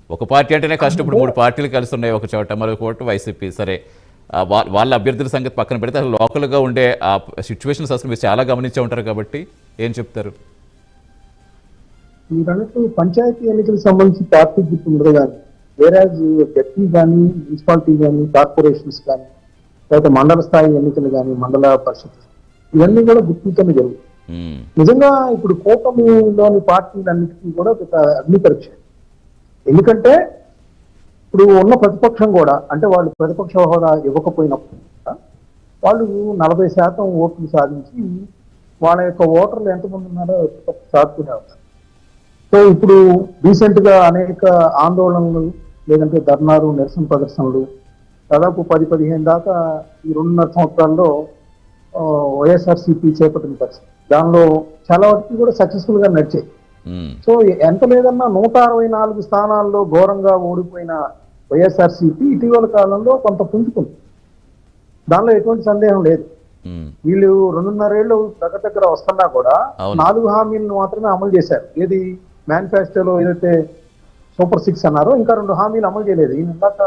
ఒక పార్టీ అంటేనే కష్టం. ఇప్పుడు 3 పార్టీలు కలిసి ఉన్నాయి ఒక చోట, మరొక చోట వైసీపీ. సరే, వాళ్ళ అభ్యర్థుల సంగతి పక్కన పెడితే అసలు లోకల్గా ఉండే ఆ సిచ్యువేషన్స్ అసలు మీరు చాలా గమనించే ఉంటారు కాబట్టి ఏం చెప్తారు? మీరు అన్నట్టు పంచాయతీ ఎన్నికలకు సంబంధించి పార్టీ గుర్తు ఉండదు కానీ వేరే జడ్పీ కానీ మున్సిపాలిటీ కానీ కార్పొరేషన్స్ కానీ లేకపోతే మండల స్థాయి ఎన్నికలు కానీ మండల పరిషత్ ఇవన్నీ కూడా గుర్తుతోనే జరుగుతాయి. నిజంగా ఇప్పుడు కూటమిలోని పార్టీలన్నిటికీ కూడా ఒక అగ్ని పరీక్ష. ఎందుకంటే ఇప్పుడు ఉన్న ప్రతిపక్షం కూడా అంటే వాళ్ళు ప్రతిపక్ష హోదా ఇవ్వకపోయినప్పుడు వాళ్ళు 40% ఓట్లు సాధించి వాళ్ళ యొక్క ఓటర్లు ఎంతమంది ఉన్నారో సాధుకునే ఉన్నారు. సో ఇప్పుడు రీసెంట్ గా అనేక ఆందోళనలు లేదంటే ధర్నాలు నిరసన ప్రదర్శనలు దాదాపు 10-15 దాకా ఈ 2.5 సంవత్సరాల్లో వైఎస్ఆర్సీపీ చేపట్టిన పరిస్థితి. దానిలో చాలా వరకు కూడా సక్సెస్ఫుల్ గా నడిచాయి. సో ఎంత లేదన్నా 164 స్థానాల్లో ఘోరంగా ఓడిపోయిన వైఎస్ఆర్సీపీ ఇటీవల కాలంలో కొంత పుంజుకుంది. దానిలో ఎటువంటి సందేహం లేదు. వీళ్ళు 2.5 ఏళ్ళు దగ్గర వస్తున్నా కూడా 4 హామీలను మాత్రమే అమలు చేశారు. ఏది మేనిఫెస్టోలో ఏదైతే సూపర్ 6 అన్నారో ఇంకా 2 హామీలు అమలు చేయలేదు. ఈయన ఇందాక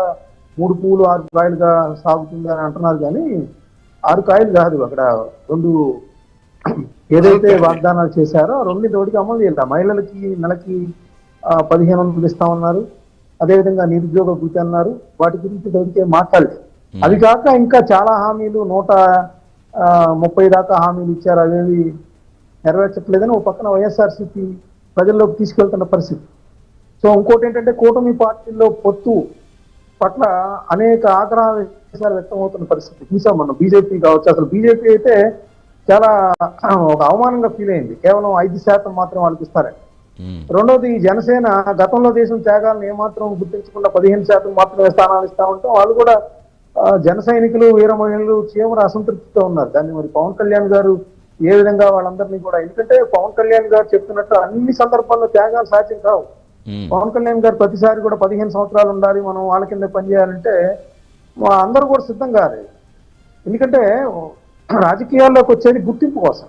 3 పూలు 6 కాయలుగా సాగుతుంది అని అంటున్నారు కానీ 6 కాయలు కాదు, అక్కడ 2 ఏదైతే వాగ్దానాలు చేశారో 2 అమలు చేయాలి. మహిళలకి నెలకి 1500 ఇస్తామన్నారు. అదేవిధంగా నిరుద్యోగ భృతి అన్నారు. వాటి గురించి దొరికే మాట్లాడలేదు. అవి కాక ఇంకా చాలా హామీలు 130 దాకా హామీలు ఇచ్చారు. అవేవి నెరవేర్చట్లేదని ఒక పక్కన వైఎస్ఆర్సీపీ ప్రజల్లోకి తీసుకెళ్తున్న పరిస్థితి. సో ఇంకోటి ఏంటంటే కూటమి పార్టీల్లో పొత్తు పట్ల అనేక ఆగ్రహాలు వ్యక్తం అవుతున్న పరిస్థితి చూసాం మనం. బీజేపీ కావచ్చు, అసలు బీజేపీ అయితే చాలా ఒక అవమానంగా ఫీల్ అయింది. కేవలం 5% మాత్రం వాళ్ళకి ఇస్తారని. రెండోది జనసేన గతంలో దేశం త్యాగాలను ఏమాత్రం గుర్తించకుండా 15% మాత్రమే స్థానాలు ఇస్తా ఉంటే వాళ్ళు కూడా జన సైనికులు వీర మహిళలు తీవ్ర అసంతృప్తితో ఉన్నారు. దాన్ని మరి పవన్ కళ్యాణ్ గారు ఏ విధంగా వాళ్ళందరినీ కూడా, ఎందుకంటే పవన్ కళ్యాణ్ గారు చెప్తున్నట్టు అన్ని సందర్భాల్లో త్యాగాలు సాధ్యం కావు. పవన్ కళ్యాణ్ గారు ప్రతిసారి కూడా 15 సంవత్సరాలు ఉండాలి, మనం వాళ్ళ కింద పనిచేయాలంటే అందరూ కూడా సిద్ధం కాదు. ఎందుకంటే రాజకీయాల్లోకి వచ్చేది గుర్తింపు కోసం.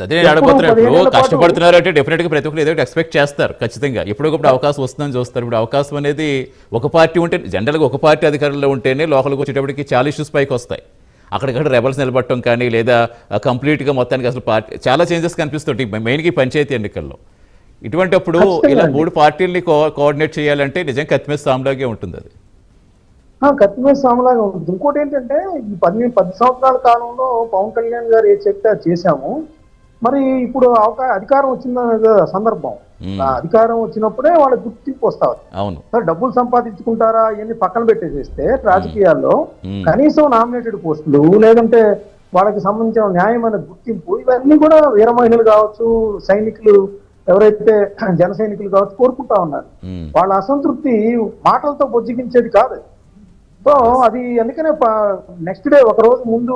అదే నేను అడగబోతున్నాను. ఇప్పుడు కష్టపడుతున్నారు అంటే డెఫినెట్ గా ప్రతి ఒక్కరు ఏదో ఎక్స్పెక్ట్ చేస్తారు ఖచ్చితంగా. ఎప్పుడొకప్పుడు అవకాశం వస్తుందని చూస్తారు. ఇప్పుడు అవకాశం అనేది ఒక పార్టీ ఉంటే, జనరల్గా ఒక పార్టీ అధికారంలో ఉంటేనే లోకల్కి వచ్చేటప్పటికి చాలా ఇష్యూస్ పైకి వస్తాయి. అక్కడిక్కడ రెబల్స్ నిలబడటం కానీ లేదా కంప్లీట్గా మొత్తానికి అసలు పార్టీ చాలా చేంజెస్ కనిపిస్తుంటాయి మెయిన్గా పంచాయతీ ఎన్నికల్లో. ఇటువంటి అప్పుడు ఇలా 3 పార్టీలని కోఆర్డినేట్ చేయాలంటే నిజంగా కత్తిమీద సాములాగే ఉంటుంది. అది కత్తిమీద సాములాగా ఉంటుంది. ఇంకోటి ఏంటంటే ఈ 10 సంవత్సరాల కాలంలో పవన్ కళ్యాణ్ గారు ఏ చెప్తే అది చేశాము. మరి ఇప్పుడు అధికారం వచ్చిన సందర్భం, అధికారం వచ్చినప్పుడే వాళ్ళకి గుర్తింపు వస్తారు. సరే డబ్బులు సంపాదించుకుంటారా ఇవన్నీ పక్కన పెట్టేసేస్తే రాజకీయాల్లో కనీసం నామినేటెడ్ పోస్టులు లేదంటే వాళ్ళకి సంబంధించిన న్యాయమైన గుర్తింపు ఇవన్నీ కూడా వీర మహిళలు కావచ్చు, సైనికులు ఎవరైతే జన సైనికులు కావచ్చు కోరుకుంటా ఉన్నారు. వాళ్ళ అసంతృప్తి మాటలతో బొజ్జిగించేది కాదు. సో అది అందుకనే నెక్స్ట్ డే ఒక రోజు ముందు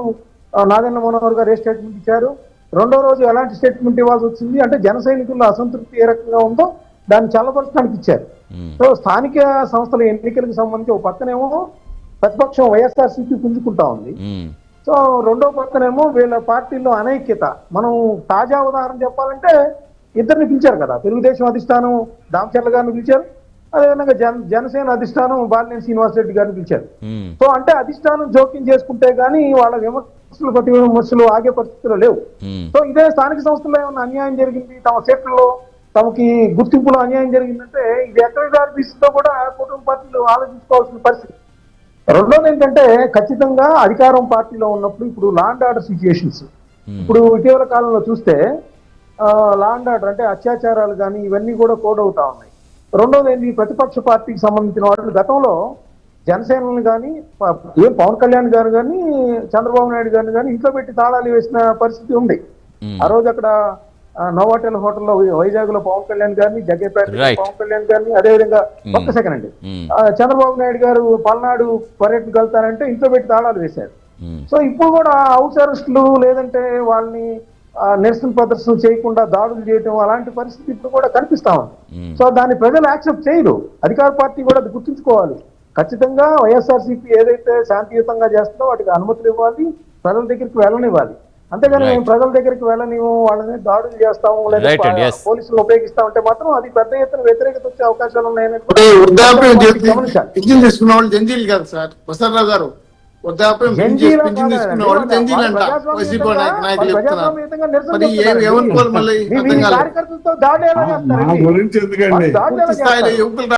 నాదెండ్ల మనోహర్ గారు ఏ స్టేట్మెంట్ ఇచ్చారు, రెండో రోజు ఎలాంటి స్టేట్మెంట్ ఇవ్వాల్సి వచ్చింది అంటే జన సైనికుల అసంతృప్తి ఏ రకంగా ఉందో దాన్ని చల్లపరచడానికి ఇచ్చారు. సో స్థానిక సంస్థల ఎన్నికలకు సంబంధించి ఒక పక్కనేమో ప్రతిపక్షం వైఎస్ఆర్సీపీ పుంజుకుంటా ఉంది. సో రెండో పక్కనేమో వీళ్ళ పార్టీల్లో అనైక్యత. మనం తాజా ఉదాహరణ చెప్పాలంటే ఇద్దరిని పిలిచారు కదా, తెలుగుదేశం అధిష్టానం దామచర్ల గారిని పిలిచారు, అదేవిధంగా జనసేన అధిష్టానం బాలినేని శ్రీనివాసరెడ్డి గారిని పిలిచారు. సో అంటే అధిష్టానం జోక్యం చేసుకుంటే గానీ వాళ్ళ విమర్శలు ప్రతి విమర్శలు ఆగే పరిస్థితులు లేవు. సో ఇదే స్థానిక సంస్థల్లో ఏమన్నా అన్యాయం జరిగింది, తమ సీట్లలో తమకి గుర్తింపులో అన్యాయం జరిగిందంటే ఇది ఎక్కడి దారితీస్తుందో కూడా కుటుంబ పార్టీలు ఆలోచించుకోవాల్సిన పరిస్థితి. రెండోది ఏంటంటే ఖచ్చితంగా అధికారం పార్టీలో ఉన్నప్పుడు ఇప్పుడు లా అండ్ ఆర్డర్ సిచ్యుయేషన్స్ ఇప్పుడు ఇటీవల కాలంలో చూస్తే లా అండ్ ఆర్డర్ అంటే అత్యాచారాలు కానీ ఇవన్నీ కూడా కోడ్ అవుతా ఉన్నాయి. రెండోది ఏంటి, ప్రతిపక్ష పార్టీకి సంబంధించిన వాళ్ళు గతంలో జనసేనని కానీ ఏం పవన్ కళ్యాణ్ గారు కానీ చంద్రబాబు నాయుడు గారిని కానీ ఇంట్లో పెట్టి తాళాలు వేసిన పరిస్థితి ఉంది. ఆ రోజు అక్కడ నోవాటెల్ హోటల్లో వైజాగ్ లో పవన్ కళ్యాణ్ గారిని, జగ్గేపేట పవన్ కళ్యాణ్ గారిని, అదేవిధంగా ఒక్క సెకండ్ అండి చంద్రబాబు నాయుడు గారు పల్నాడు పర్యటనకు వెళ్తారంటే ఇంట్లో పెట్టి తాళాలు వేశారు. సో ఇప్పుడు కూడా హౌస్ అరెస్టులు లేదంటే వాళ్ళని నిరసన ప్రదర్శన చేయకుండా దాడులు చేయటం అలాంటి పరిస్థితి ఇప్పుడు కూడా కనిపిస్తా ఉంది. సో దాన్ని ప్రజలు యాక్సెప్ట్ చేయరు. అధికార పార్టీ కూడా అది గుర్తుంచుకోవాలి. ఖచ్చితంగా వైఎస్ఆర్సీపీ ఏదైతే శాంతియుతంగా చేస్తుందో వాటికి అనుమతులు ఇవ్వాలి, ప్రజల దగ్గరికి వెళ్ళనివ్వాలి. అంతేగాని Right. మేము ప్రజల దగ్గరికి వెళ్ళనివ్వు, వాళ్ళని దాడులు చేస్తాము లేదా Right and yes. పోలీసులు ఉపయోగిస్తామంటే మాత్రం అది పెద్ద ఎత్తున వ్యతిరేకత వచ్చే అవకాశాలు ఉన్నాయని ఇప్పుడు వృద్ధాప్యం గమనించాలి. పింఛన్ తీసుకున్న వాళ్ళు జంజీలు కాదు సార్ వసంతరావు గారు. వృద్ధాప్యం పింఛన్ తీసుకున్న వాళ్ళు జంజీలు అంట వైసీపీ నాయకులు చెప్తున్నారు. మరి ఏమనుకోవాలి మళ్ళీ అర్థం కాలేదు. కార్యకర్తలతో దాడి ఎలా మా చేస్తారండి? గురించి ఎందుకండి? దాడులు ఎలా పూర్తి స్థాయిలో చేస్తారు? యువకులు